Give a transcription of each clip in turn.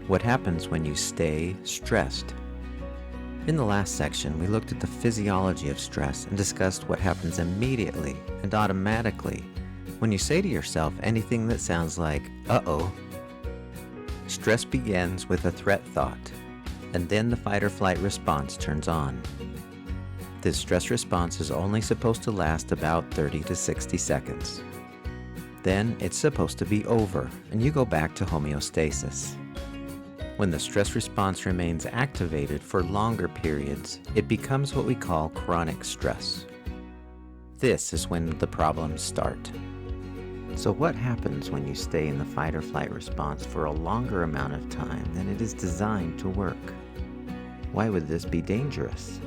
What happens when you stay stressed? In the last section, we looked at the physiology of stress and discussed what happens immediately and automatically when you say to yourself anything that sounds like, uh-oh. Stress begins with a threat thought, and then the fight or flight response turns on. This stress response is only supposed to last about 30 to 60 seconds. Then it's supposed to be over, and you go back to homeostasis. When the stress response remains activated for longer periods, it becomes what we call chronic stress. This is when the problems start. So what happens when you stay in the fight or flight response for a longer amount of time than it is designed to work? Why would this be dangerous?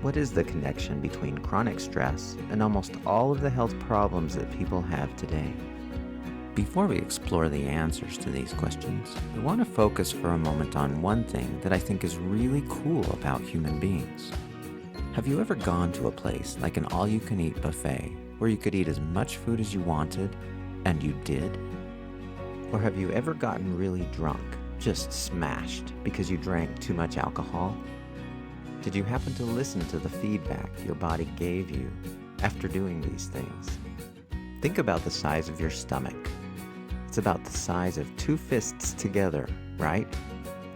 What is the connection between chronic stress and almost all of the health problems that people have today? Before we explore the answers to these questions, I want to focus for a moment on one thing that I think is really cool about human beings. Have you ever gone to a place like an all-you-can-eat buffet where you could eat as much food as you wanted, and you did? Or have you ever gotten really drunk, just smashed, because you drank too much alcohol? Did you happen to listen to the feedback your body gave you after doing these things? Think about the size of your stomach. It's about the size of 2 fists together, right?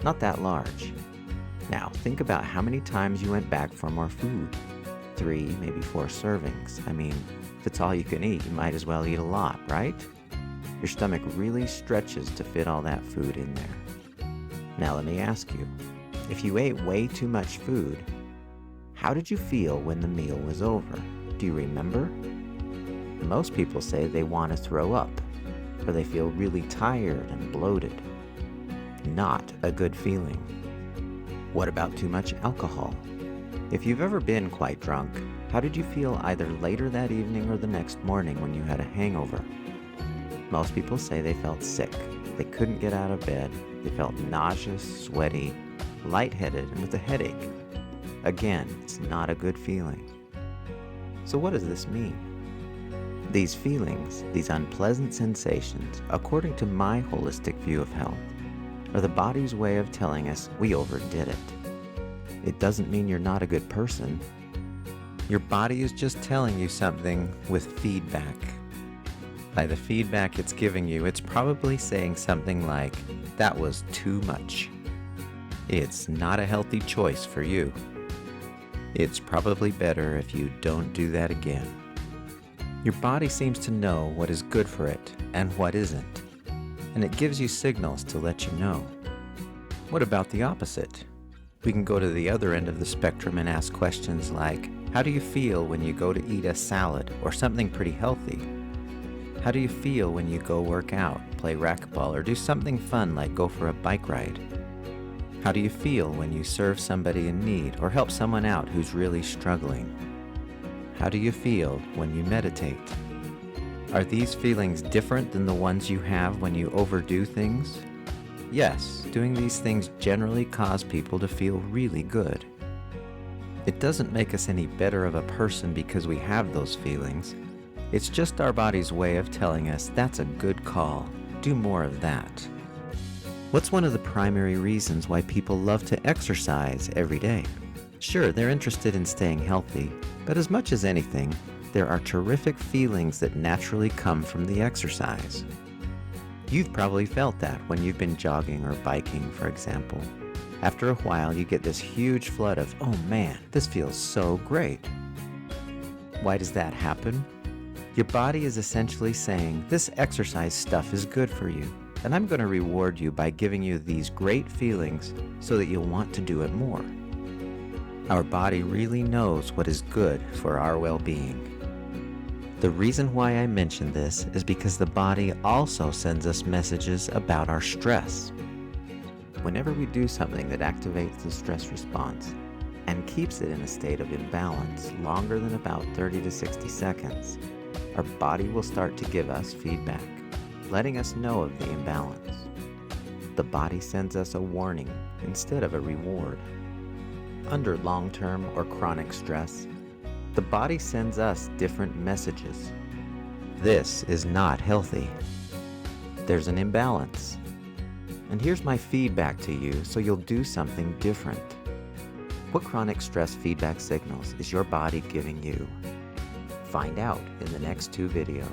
Not that large. Now, think about how many times you went back for more food. 3, maybe 4 servings. I mean, if it's all you can eat, you might as well eat a lot, right? Your stomach really stretches to fit all that food in there. Now let me ask you, if you ate way too much food, how did you feel when the meal was over? Do you remember? Most people say they want to throw up, or they feel really tired and bloated. Not a good feeling. What about too much alcohol? If you've ever been quite drunk, how did you feel either later that evening or the next morning when you had a hangover? Most people say they felt sick. They couldn't get out of bed. They felt nauseous, sweaty, lightheaded, and with a headache. Again, it's not a good feeling. So what does this mean? These feelings, these unpleasant sensations, according to my holistic view of health, are the body's way of telling us we overdid it. It doesn't mean you're not a good person. Your body is just telling you something with feedback. By the feedback it's giving you, it's probably saying something like, that was too much. It's not a healthy choice for you. It's probably better if you don't do that again. Your body seems to know what is good for it and what isn't, and it gives you signals to let you know. What about the opposite? We can go to the other end of the spectrum and ask questions like, how do you feel when you go to eat a salad or something pretty healthy? How do you feel when you go work out, play racquetball, or do something fun like go for a bike ride? How do you feel when you serve somebody in need or help someone out who's really struggling? How do you feel when you meditate? Are these feelings different than the ones you have when you overdo things? Yes, doing these things generally cause people to feel really good. It doesn't make us any better of a person because we have those feelings. It's just our body's way of telling us that's a good call. Do more of that. What's one of the primary reasons why people love to exercise every day? Sure, they're interested in staying healthy, but as much as anything, there are terrific feelings that naturally come from the exercise. You've probably felt that when you've been jogging or biking, for example. After a while, you get this huge flood of, oh man, this feels so great. Why does that happen? Your body is essentially saying, this exercise stuff is good for you, and I'm going to reward you by giving you these great feelings so that you'll want to do it more. Our body really knows what is good for our well-being. The reason why I mention this is because the body also sends us messages about our stress. Whenever we do something that activates the stress response and keeps it in a state of imbalance longer than about 30 to 60 seconds, our body will start to give us feedback, letting us know of the imbalance. The body sends us a warning instead of a reward. Under long-term or chronic stress, the body sends us different messages. This is not healthy. There's an imbalance. And here's my feedback to you so you'll do something different. What chronic stress feedback signals is your body giving you? Find out in the next 2 videos.